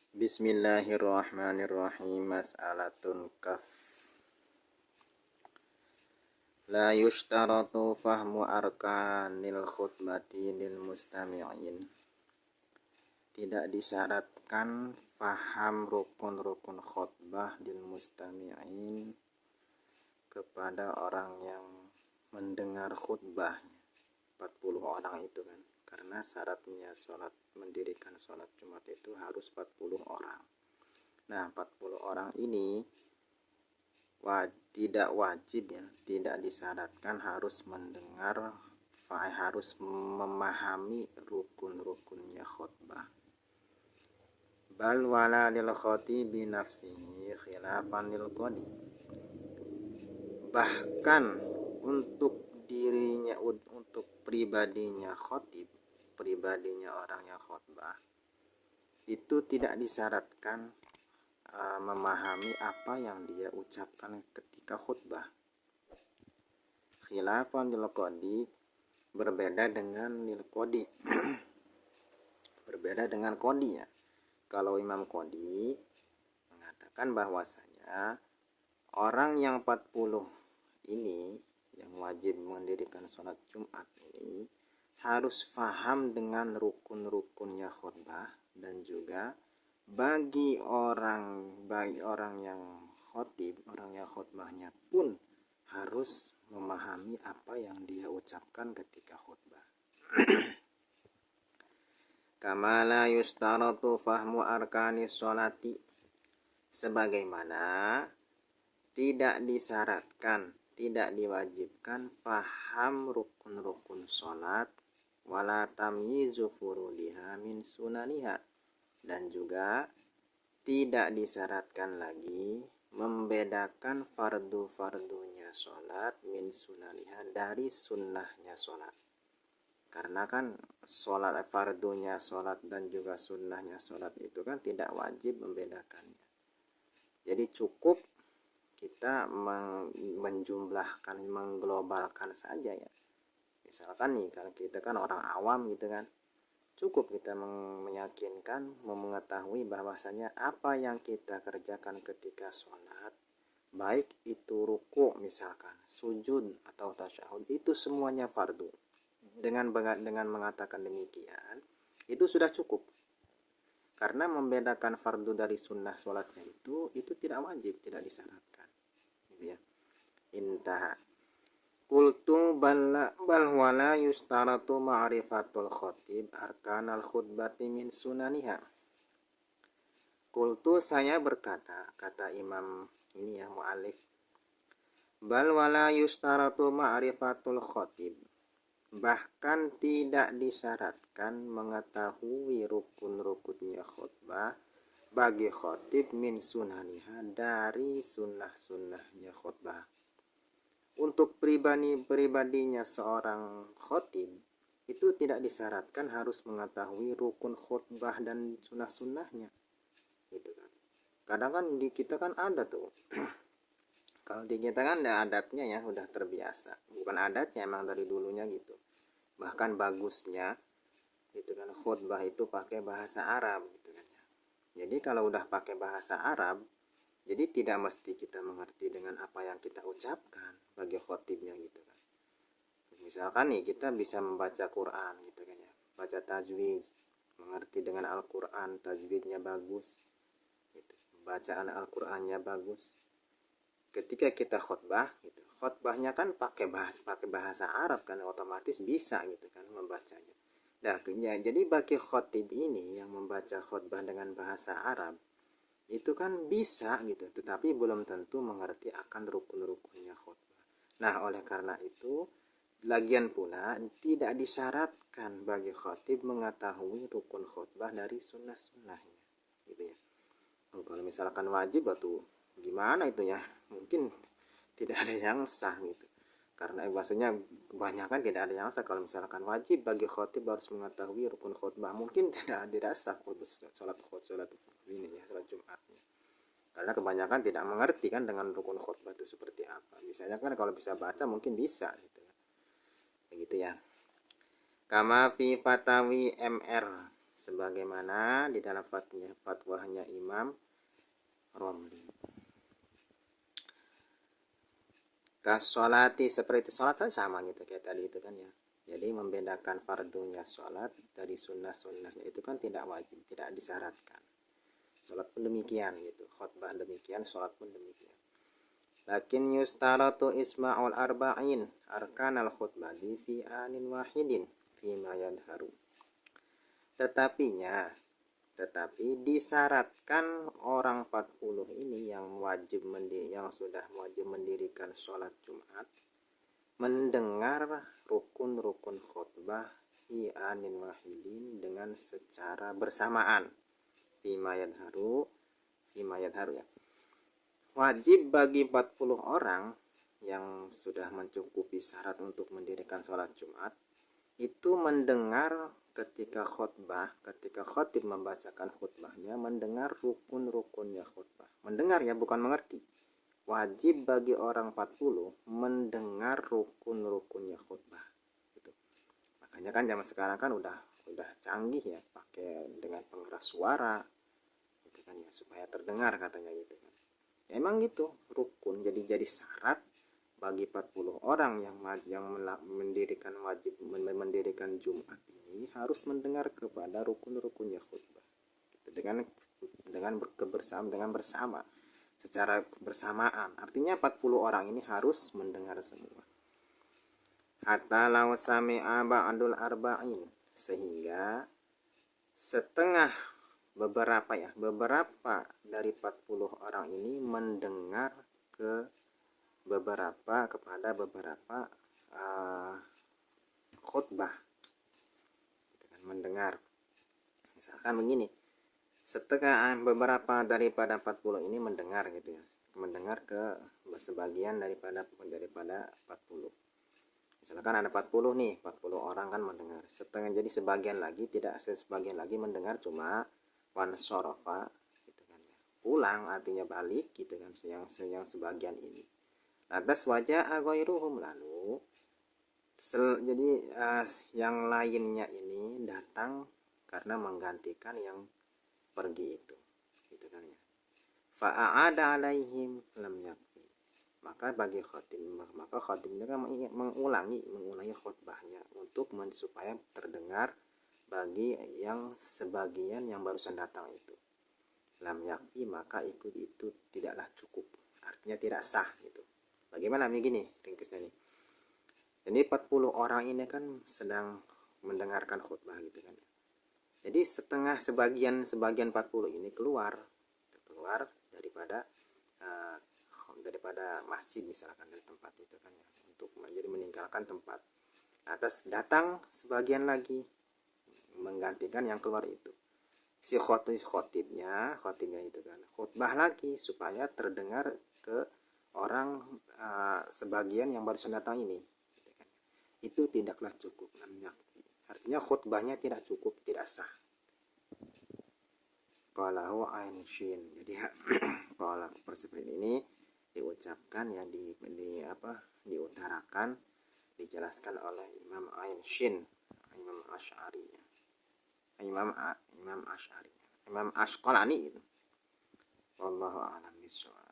Bismillahirrahmanirrahim. Mas'alatun kaf. La yushtaratu fahmu arkanil khutbati lil mustami'in. Tidak disyaratkan faham rukun-rukun khutbah lil mustami'in kepada orang yang mendengar khutbah 40 orang itu kan. Karena syaratnya mendirikan sholat Jumat itu harus 40 orang. Nah, 40 orang ini tidak wajib ya, tidak disyaratkan harus mendengar, harus memahami rukun-rukunnya khutbah. Bal wala lil khatibi nafsihi khilafan lil qadi. Bahkan untuk dirinya, untuk pribadinya khatib, pribadinya orang yang khutbah, itu tidak disyaratkan memahami apa yang dia ucapkan ketika khutbah. Khilafan lil qadi, berbeda dengan lil qadi. Berbeda dengan qadi ya. Kalau Imam Qadi mengatakan bahwasanya orang yang 40 ini yang wajib mendirikan sholat Jumat ini harus faham dengan rukun-rukunnya khutbah, dan juga bagi orang yang khotib, orang yang khutbahnya pun harus memahami apa yang dia ucapkan ketika khutbah. Kama la yustaratu fahmu arkanis sholati, sebagaimana tidak disyaratkan, tidak diwajibkan faham rukun-rukun sholat, wala tamyizu furudiha min sunaniha, dan juga tidak disyaratkan lagi membedakan fardu-fardunya sholat min sunaniha, dari sunnahnya sholat. Karena kan sholat, fardunya sholat dan juga sunnahnya sholat itu kan tidak wajib membedakannya. Jadi cukup kita menjumlahkan, mengglobalkan saja ya. Misalkan nih, kalau kita kan orang awam gitu kan, cukup kita meyakinkan, mengetahui bahwasanya apa yang kita kerjakan ketika sholat, baik itu ruku misalkan, sujud atau tasyahud, itu semuanya fardu. Dengan mengatakan demikian, itu sudah cukup. Karena membedakan fardu dari sunnah sholatnya itu tidak wajib, tidak disyaratkan. Gitu ya. Intaha. Qultu bal wala yustaratu ma'rifatul khatib arkanal khutbati min sunaniha. Qultu, saya berkata, kata Imam ini ya, mu'alif, bal wala yustaratu ma'rifatul khatib, bahkan tidak disyaratkan mengetahui rukun-rukunnya khutbah bagi khatib min sunaniha, dari sunnah-sunnahnya khutbah. Untuk pribadinya seorang khatib itu tidak disyaratkan harus mengetahui rukun khutbah dan sunnah-sunnahnya. Gitu kan. Kadang kan di kita kan ada tuh. Kalau di kita kan ada adatnya ya, udah terbiasa. Bukan adatnya, emang dari dulunya gitu. Bahkan bagusnya itu kan khutbah itu pakai bahasa Arab gitu kan ya. Jadi kalau udah pakai bahasa Arab, jadi tidak mesti kita mengerti dengan apa yang kita ucapkan bagi khotibnya gitu kan. Misalkan nih kita bisa membaca Quran gitu kan ya, baca tajwid, mengerti dengan Al-Quran, tajwidnya bagus gitu. Bacaan Al-Qurannya bagus. Ketika kita khutbah gitu, khutbahnya kan pakai bahasa Arab kan, otomatis bisa gitu kan membacanya. Nah, jadi bagi khotib ini yang membaca khutbah dengan bahasa Arab itu kan bisa gitu, tetapi belum tentu mengerti akan rukun-rukunnya khutbah. Nah, oleh karena itu, lagian pula tidak disyaratkan bagi khotib mengetahui rukun khutbah dari sunnah-sunnahnya gitu ya. Kalau misalkan wajib atau gimana itu ya, mungkin tidak ada yang sah gitu. Karena maksudnya kebanyakan tidak ada yang sah. Kalau misalkan wajib bagi khotib harus mengetahui rukun khutbah, mungkin tidak sah sholat ini ya, sholat Jumatnya. Karena kebanyakan tidak mengerti kan dengan rukun khutbah itu seperti apa. Misalnya kan kalau bisa baca mungkin bisa gitu ya. Begitu ya. Kama fi fatawi MR, sebagaimana di dalam fatwanya Imam Romli. Kasolati, seperti sholat kan sama gitu kayak tadi itu kan ya. Jadi membedakan fardunya sholat dari sunnah-sunnahnya itu kan tidak wajib, tidak disyaratkan. Sholat pun demikian gitu, khutbah demikian, sholat pun demikian. Lakin yustaratu isma'ul arba'in arkanal khutbah fi anin wahidin fima yadharu. Tetapi disyaratkan orang 40 ini yang sudah wajib mendirikan sholat Jumat mendengar rukun-rukun khutbah fi anin wahidin dengan secara bersamaan. Fima yadharu ya. Wajib bagi 40 orang yang sudah mencukupi syarat untuk mendirikan sholat Jumat itu mendengar ketika khatib membacakan khutbahnya, mendengar rukun-rukunnya khutbah. Mendengar ya, bukan mengerti. Wajib bagi orang 40 mendengar rukun-rukunnya khutbah. Gitu. Makanya kan zaman sekarang kan udah canggih ya, pakai dengan pengeras suara, gitu kan ya, supaya terdengar katanya gitu kan. Ya, emang gitu, rukun jadi syarat bagi 40 orang yang mendirikan Jumat ini harus mendengar kepada rukun-rukunnya khutbah gitu, dengan bersama secara bersamaan. Artinya 40 orang ini harus mendengar semua. Hatta law sami'a ba'dul arba'in, sehingga setengah beberapa dari 40 orang ini mendengar kepada beberapa khutbah gitu kan, mendengar. Misalkan begini, beberapa daripada 40 ini mendengar gitu ya, mendengar ke sebagian daripada 40. Misalkan ada 40 nih, 40 orang kan mendengar. Jadi sebagian lagi mendengar cuma wan sorofa gitu kan ya. Pulang artinya balik gitu kan, yang sebagian ini. Lantas wajah ghairuhum, lalu yang lainnya ini datang karena menggantikan yang pergi itu gitu kan ya. Fa'ada alaihim lam yakfi, maka khatibnya kan mengulangi khutbahnya untuk supaya terdengar bagi yang sebagian yang barusan datang itu. Lam yakfi, maka ikut itu tidaklah cukup, artinya tidak sah gitu. Bagaimana begini ringkasnya nih. Jadi 40 orang ini kan sedang mendengarkan khutbah gitu kan. Jadi sebagian 40 ini keluar daripada masjid misalkan, dari tempat itu kan ya, untuk meninggalkan tempat. Atas datang sebagian lagi menggantikan yang keluar itu. Si khotibnya itu kan khutbah lagi supaya terdengar ke orang sebagian yang baru datang ini gitu kan. Itu tidaklah cukup, artinya khutbahnya tidak cukup, tidak sah. Qalahu ain shin. Jadi kalau seperti ini diucapkan ya, diutarakan, dijelaskan oleh Imam Ain Shin, Imam Asy'ari, Imam Asy'ari, Imam Ashqalani gitu. Wallahu a'lam bishawab.